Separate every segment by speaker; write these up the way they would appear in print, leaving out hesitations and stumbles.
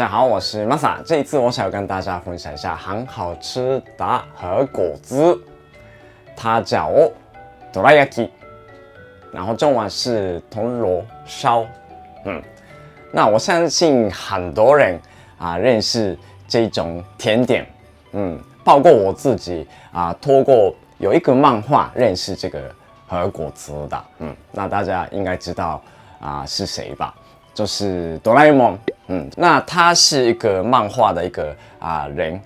Speaker 1: 家好，我是 Masa。这一次我想要跟大家分享一下很好吃的和果子，它叫どら焼き，然后中文是铜锣烧。那我相信很多人认识这种甜点，包括我自己透过有一个漫画认识这个和果子的，那大家应该知道是谁吧？就是哆啦 A 梦，那他是一个漫画的一个人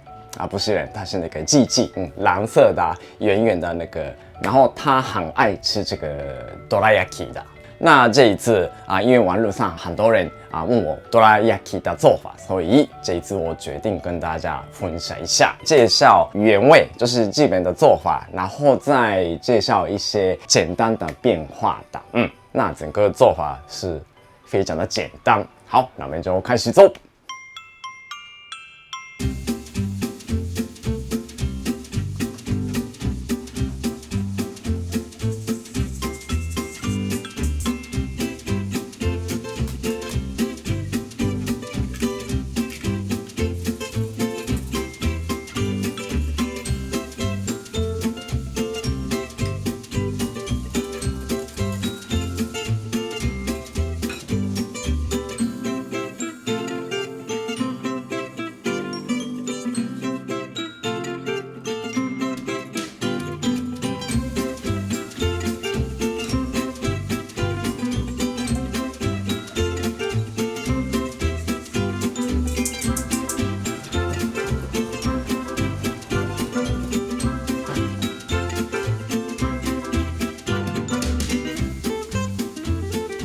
Speaker 1: 不是人，他是那个记，蓝色的圆圆的那个，然后他很爱吃这个哆啦 A 梦的。那这一次因为网络上很多人问我哆啦 A 梦的做法，所以这一次我决定跟大家分享一下，介绍原味，就是基本的做法，然后再介绍一些简单的变化的。那整个做法是非常的简单。好，那我们就开始做。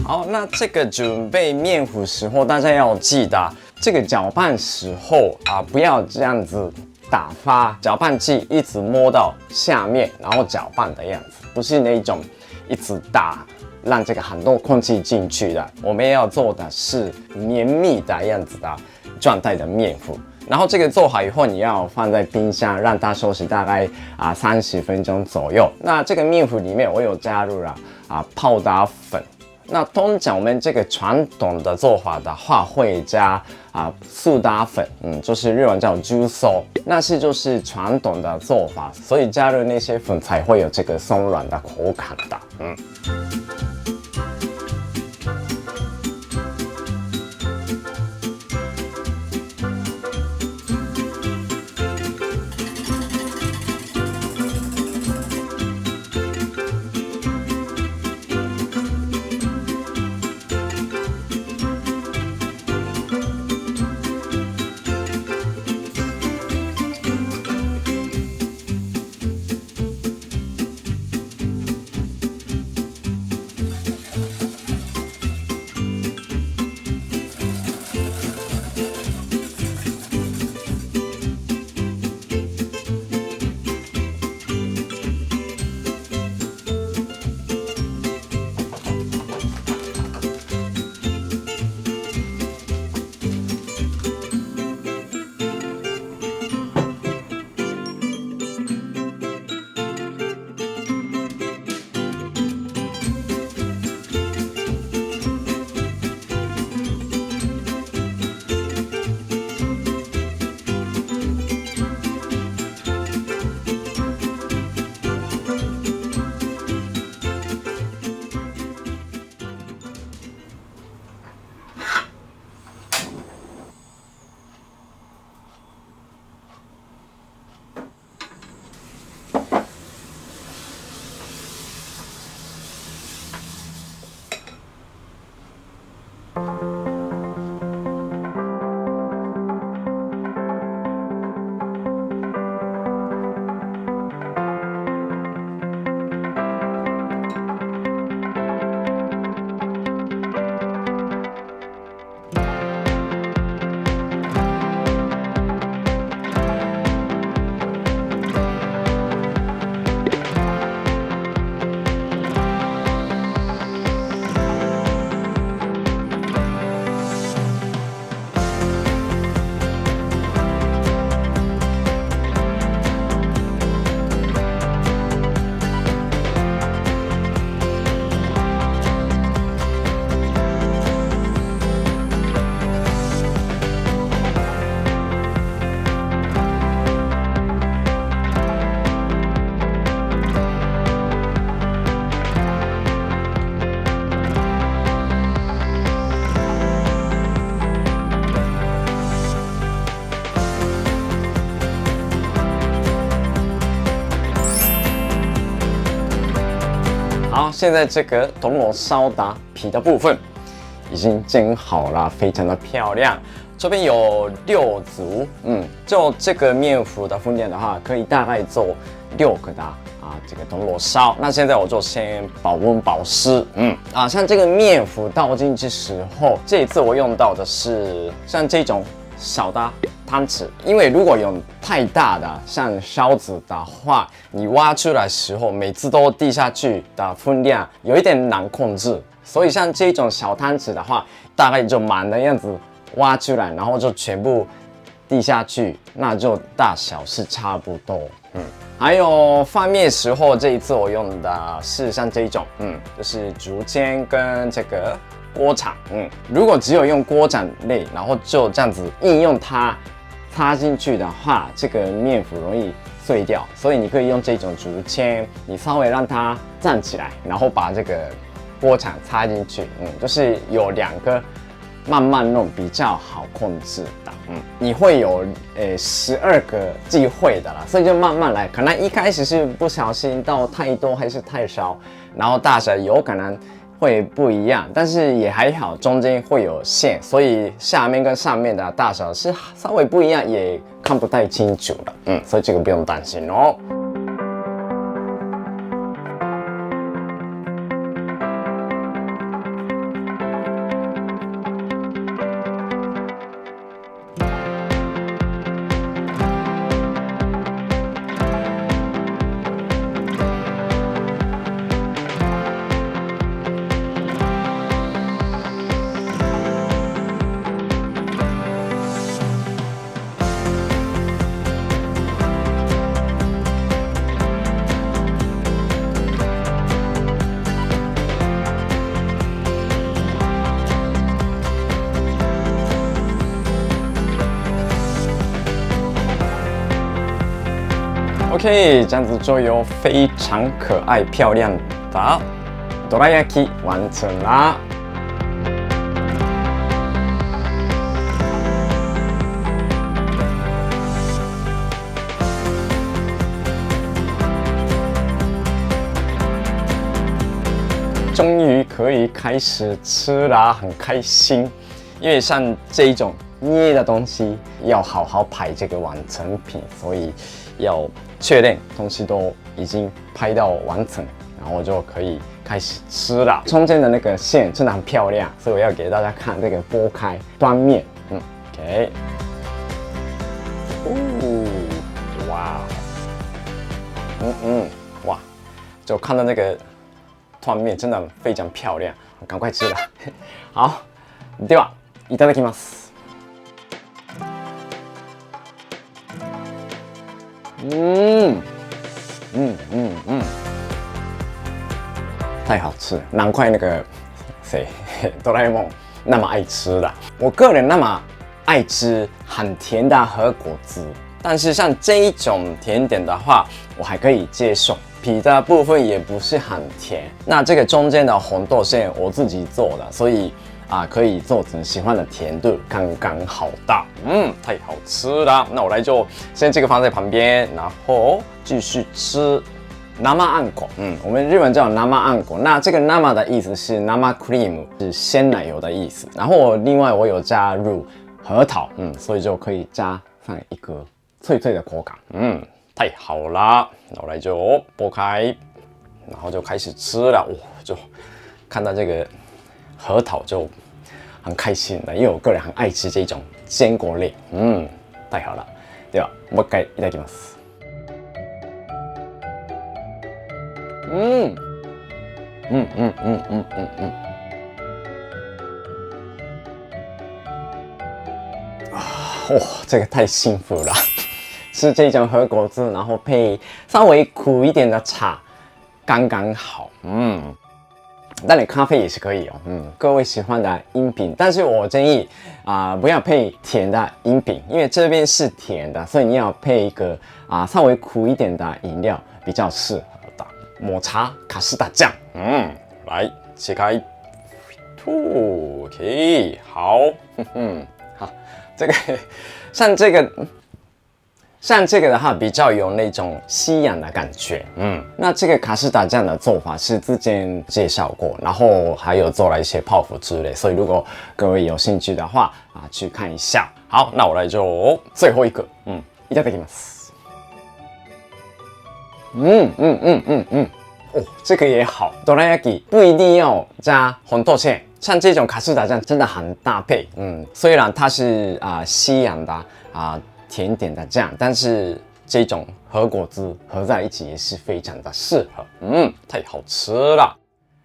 Speaker 1: 好，那这个准备面糊时候，大家要记得，这个搅拌时候不要这样子打发，搅拌器一直摸到下面，然后搅拌的样子，不是那种一直打，让这个很多空气进去的。我们要做的是绵密的样子的状态的面糊。然后这个做好以后，你要放在冰箱，让它休息大概30分钟左右。那这个面糊里面我有加入了泡打粉。那通常我们这个传统的做法的话，会加苏打粉，就是日文叫猪手，那是就是传统的做法，所以加入那些粉才会有这个松软的口感的。好，现在这个铜锣烧的皮的部分已经煎好了，非常的漂亮。这边有6组，就这个面糊的分量的话，可以大概做6个的这个铜锣烧。那现在我就先保温保湿，像这个面糊倒进去时候，这一次我用到的是像这种小的汤匙，因为如果用太大的像勺子的话，你挖出来的时候每次都滴下去的分量有一点难控制，所以像这种小汤匙的话，大概就满的样子挖出来，然后就全部滴下去，那就大小是差不多。还有翻面时候，这一次我用的是像这种，就是竹签跟这个锅铲，如果只有用锅铲类，然后就这样子硬用它插进去的话，这个面糊容易碎掉，所以你可以用这种竹签，你稍微让它站起来，然后把这个锅铲插进去，就是有2个慢慢弄比较好控制的，你会有12个机会的啦，所以就慢慢来，可能一开始是不小心倒太多还是太少，然后大小有可能会不一样，但是也还好，中间会有线，所以下面跟上面的大小是稍微不一样，也看不太清楚了，所以这个不用担心哦。OK， 这样子就有非常可爱漂亮的どら焼き完成啦。终于可以开始吃啦，很开心。因为像这一种捏的东西，要好好排这个完成品，所以要确认东西都已经拍到完成，然后就可以开始吃了。中间的那个线真的很漂亮，所以我要给大家看这个剥开端面。OK， 哇，哇，就看到那个端面真的非常漂亮，赶快吃了。好，ではいただきます。太好吃了，难怪那个谁哆啦 A 梦那么爱吃的。我个人那么爱吃很甜的和果子，但是像这一种甜点的话，我还可以接受。皮的部分也不是很甜，那这个中间的红豆馅我自己做的，所以可以做成喜欢的甜度，刚刚好的。太好吃了。那我来就先这个放在旁边，然后继续吃生あんこ。我们日文叫生あんこ。那这个生的意思是生クリーム，是鲜奶油的意思。然后另外我有加入核桃，所以就可以加上一个脆脆的口感。太好了。那我来就剥开，然后就开始吃了。就看到这个核桃就很开心的，因为我个人很爱吃这种坚果类。太好了。ではもう一回いただきます。这个太幸福了。吃这种和果子，然后配稍微苦一点的茶，刚刚好。当然咖啡也是可以哦。各位喜欢的饮品，但是我建议不要配甜的饮品，因为这边是甜的，所以你要配一个稍微苦一点的饮料比较适合的。抹茶卡士达酱，来切开，吐 ，OK， 好，好，这个像这个。像这个的话，比较有那种西洋的感觉。那这个卡士达酱的做法是之前介绍过，然后还有做了一些泡芙之类，所以如果各位有兴趣的话去看一下。好，那我来做最后一个。いただきます。哦，这个也好。どら焼き不一定要加红豆馅，像这种卡士达酱真的很搭配。虽然它是西洋的甜点的酱，但是这种和果子合在一起也是非常的适合。太好吃了。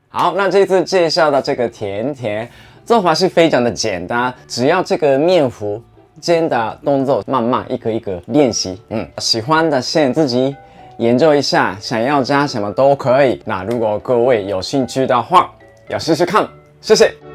Speaker 1: 好，那这次介绍的这个甜甜做法是非常的简单，只要这个面糊煎的动作慢慢一个一个练习。喜欢的先自己研究一下，想要加什么都可以。那如果各位有兴趣的话，要试试看。谢谢。